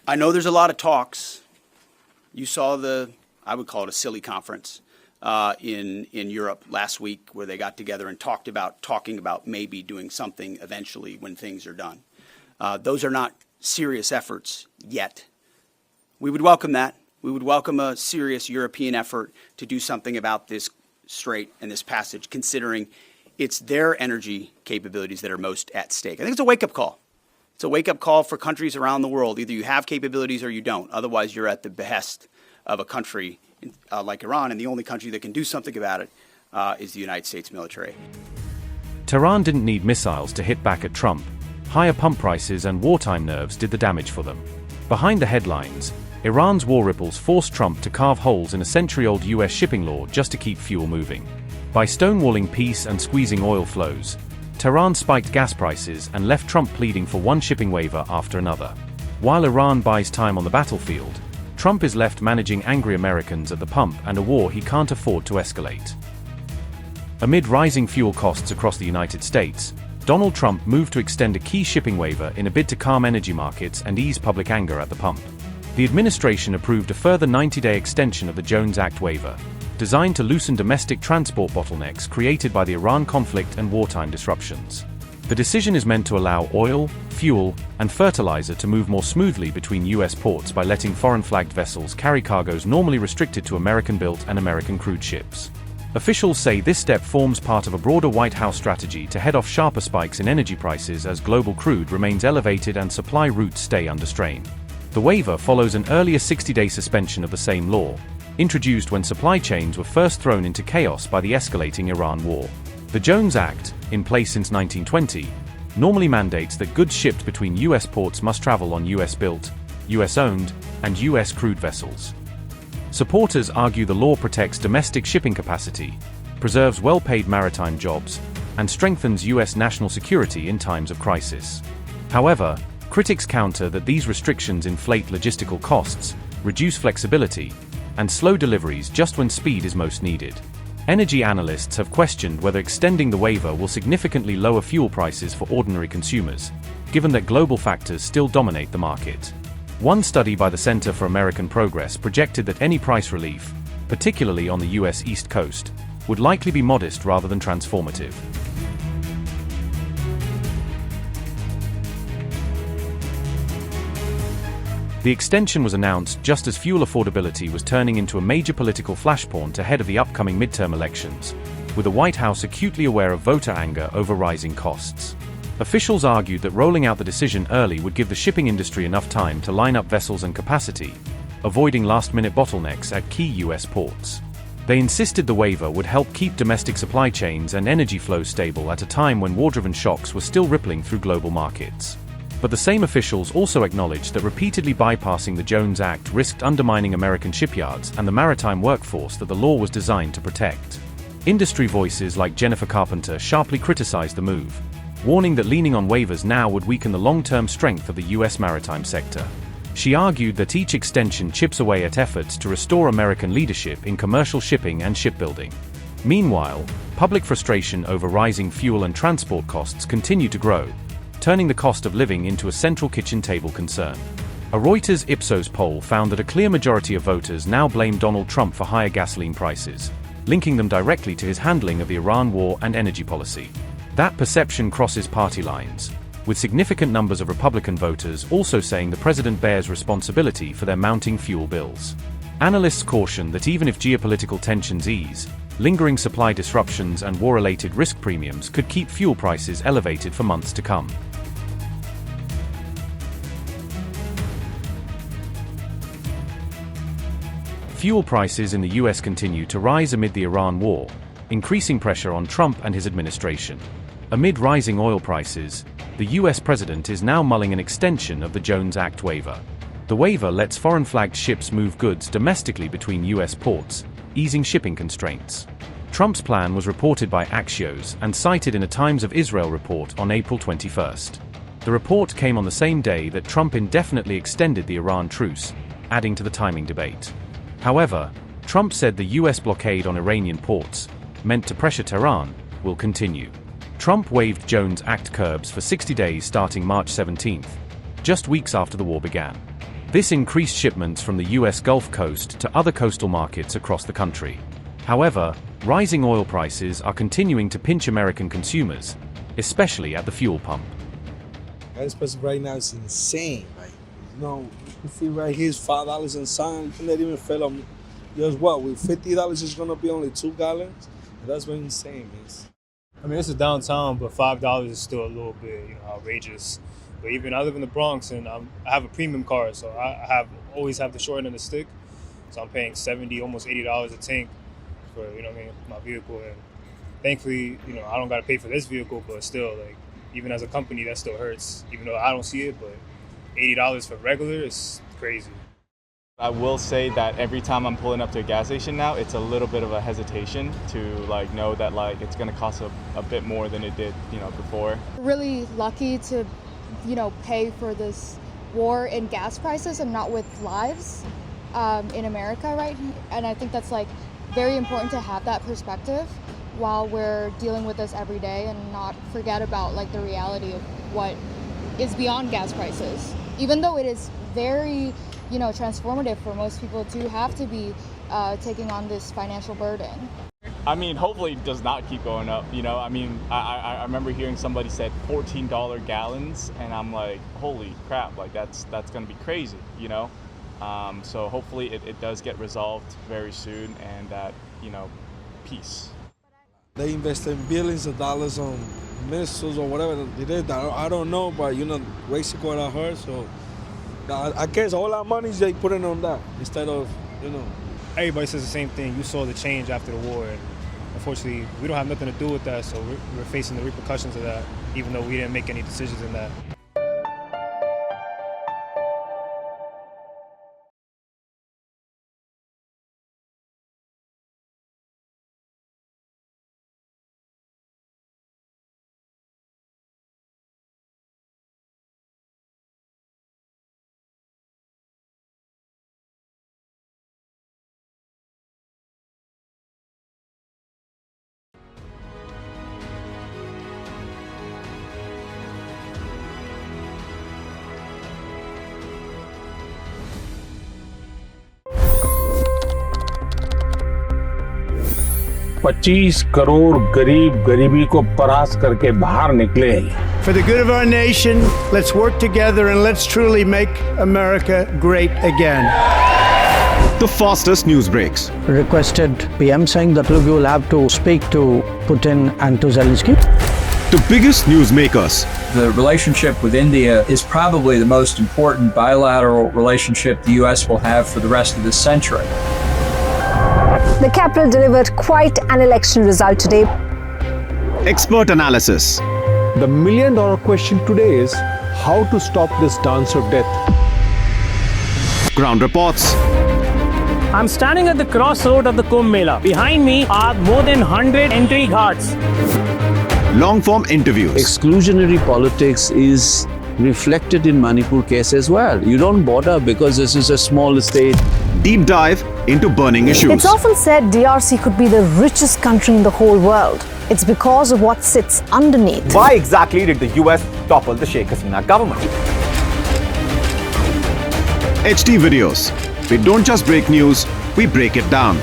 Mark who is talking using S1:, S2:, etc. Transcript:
S1: I know there's a lot of talks. You saw I would call it a silly conference in Europe last week where they got together and talking about maybe doing something eventually when things are done. Those are not serious efforts yet. We would welcome that. We would welcome a serious European effort to do something about this strait and this passage, considering it's their energy capabilities that are most at stake. I think it's a wake-up call. It's a wake-up call for countries around the world. Either you have capabilities or you don't. Otherwise, you're at the behest of a country like Iran, and the only country that can do something about it is the United States military.
S2: Tehran didn't need missiles to hit back at Trump. Higher pump prices and wartime nerves did the damage for them. Behind the headlines, Iran's war ripples forced Trump to carve holes in a century-old US shipping law just to keep fuel moving. By stonewalling peace and squeezing oil flows, Tehran spiked gas prices and left Trump pleading for one shipping waiver after another. While Iran buys time on the battlefield, Trump is left managing angry Americans at the pump and a war he can't afford to escalate. Amid rising fuel costs across the United States, Donald Trump moved to extend a key shipping waiver in a bid to calm energy markets and ease public anger at the pump. The administration approved a further 90-day extension of the Jones Act waiver, designed to loosen domestic transport bottlenecks created by the Iran conflict and wartime disruptions. The decision is meant to allow oil, fuel, and fertilizer to move more smoothly between U.S. ports by letting foreign-flagged vessels carry cargoes normally restricted to American-built and American-crewed ships. Officials say this step forms part of a broader White House strategy to head off sharper spikes in energy prices as global crude remains elevated and supply routes stay under strain. The waiver follows an earlier 60-day suspension of the same law, introduced when supply chains were first thrown into chaos by the escalating Iran war. The Jones Act, in place since 1920, normally mandates that goods shipped between U.S. ports must travel on U.S.-built, U.S.-owned, and U.S.-crewed vessels. Supporters argue the law protects domestic shipping capacity, preserves well-paid maritime jobs, and strengthens U.S. national security in times of crisis. However, critics counter that these restrictions inflate logistical costs, reduce flexibility, and slow deliveries just when speed is most needed. Energy analysts have questioned whether extending the waiver will significantly lower fuel prices for ordinary consumers, given that global factors still dominate the market. One study by the Center for American Progress projected that any price relief, particularly on the U.S. East Coast, would likely be modest rather than transformative. The extension was announced just as fuel affordability was turning into a major political flashpoint ahead of the upcoming midterm elections, with the White House acutely aware of voter anger over rising costs. Officials argued that rolling out the decision early would give the shipping industry enough time to line up vessels and capacity, avoiding last-minute bottlenecks at key U.S. ports. They insisted the waiver would help keep domestic supply chains and energy flows stable at a time when war-driven shocks were still rippling through global markets. But the same officials also acknowledged that repeatedly bypassing the Jones Act risked undermining American shipyards and the maritime workforce that the law was designed to protect. Industry voices like Jennifer Carpenter sharply criticized the move, warning that leaning on waivers now would weaken the long-term strength of the U.S. maritime sector. She argued that each extension chips away at efforts to restore American leadership in commercial shipping and shipbuilding. Meanwhile, public frustration over rising fuel and transport costs continued to grow, turning the cost of living into a central kitchen table concern. A Reuters Ipsos poll found that a clear majority of voters now blame Donald Trump for higher gasoline prices, linking them directly to his handling of the Iran war and energy policy. That perception crosses party lines, with significant numbers of Republican voters also saying the president bears responsibility for their mounting fuel bills. Analysts caution that even if geopolitical tensions ease, lingering supply disruptions and war-related risk premiums could keep fuel prices elevated for months to come. Fuel prices in the U.S. continue to rise amid the Iran war, increasing pressure on Trump and his administration. Amid rising oil prices, the U.S. president is now mulling an extension of the Jones Act waiver. The waiver lets foreign-flagged ships move goods domestically between U.S. ports, easing shipping constraints. Trump's plan was reported by Axios and cited in a Times of Israel report on April 21st. The report came on the same day that Trump indefinitely extended the Iran truce, adding to the timing debate. However, Trump said the U.S. blockade on Iranian ports, meant to pressure Tehran, will continue. Trump waived Jones Act curbs for 60 days starting March 17, just weeks after the war began. This increased shipments from the US Gulf Coast to other coastal markets across the country. However, rising oil prices are continuing to pinch American consumers, especially at the fuel pump.
S3: Gas price right now is insane. Like, you can see right here is $5 and something. You can let even fill them. Just what? With $50, it's gonna be only 2 gallons. That's very insane, man.
S4: I mean, this is downtown, but $5 is still a little bit, outrageous. But even I live in the Bronx, and I have a premium car, so I always have the short end of the stick. So I'm paying $70, almost $80 a tank for my vehicle. And thankfully, I don't got to pay for this vehicle, but still, like, even as a company, that still hurts. Even though I don't see it, but $80 for regular is crazy.
S5: I will say that every time I'm pulling up to a gas station now, it's a little bit of a hesitation to know that it's going to cost a bit more than it did before.
S6: Really lucky to pay for this war in gas prices and not with lives in America, right? And I think that's very important to have that perspective while we're dealing with this every day and not forget about the reality of what is beyond gas prices. Even though it is very transformative for most people to have to be taking on this financial burden.
S5: I mean, hopefully it does not keep going up, I mean, I remember hearing somebody said $14 gallons, and I'm like, holy crap, that's going to be crazy, So hopefully it does get resolved very soon, and that, peace.
S3: They invested billions of dollars on missiles or whatever they did. I don't know, but basically what I heard, so I guess all our money they put it on that instead of,
S4: Everybody says the same thing. You saw the change after the war, and unfortunately, we don't have nothing to do with that, so we're facing the repercussions of that, even though we didn't make any decisions in that.
S7: $25 crore गरीब गरीबी को परास्त करके बाहर निकले।
S8: For the good of our nation, let's work together and let's truly make America great again.
S9: The fastest news breaks.
S10: Requested PM saying that look, you will have to speak to Putin and to Zelensky.
S9: The biggest news makers.
S11: The relationship with India is probably the most important bilateral relationship the U.S. will have for the rest of this century.
S12: The capital delivered quite an election result today.
S9: Expert analysis.
S7: The million-dollar question today is how to stop this dance of death.
S9: Ground reports.
S13: I'm standing at the crossroad of the Kumbh Mela. Behind me are more than 100 entry ghats.
S9: Long-form interviews.
S14: Exclusionary politics is reflected in Manipur case as well. You don't bother because this is a small state.
S9: Deep dive into burning issues.
S12: It's often said DRC could be the richest country in the whole world. It's because of what sits underneath.
S15: Why exactly did the US topple the Sheikh Hasina government?
S9: HD videos. We don't just break news, we break it down.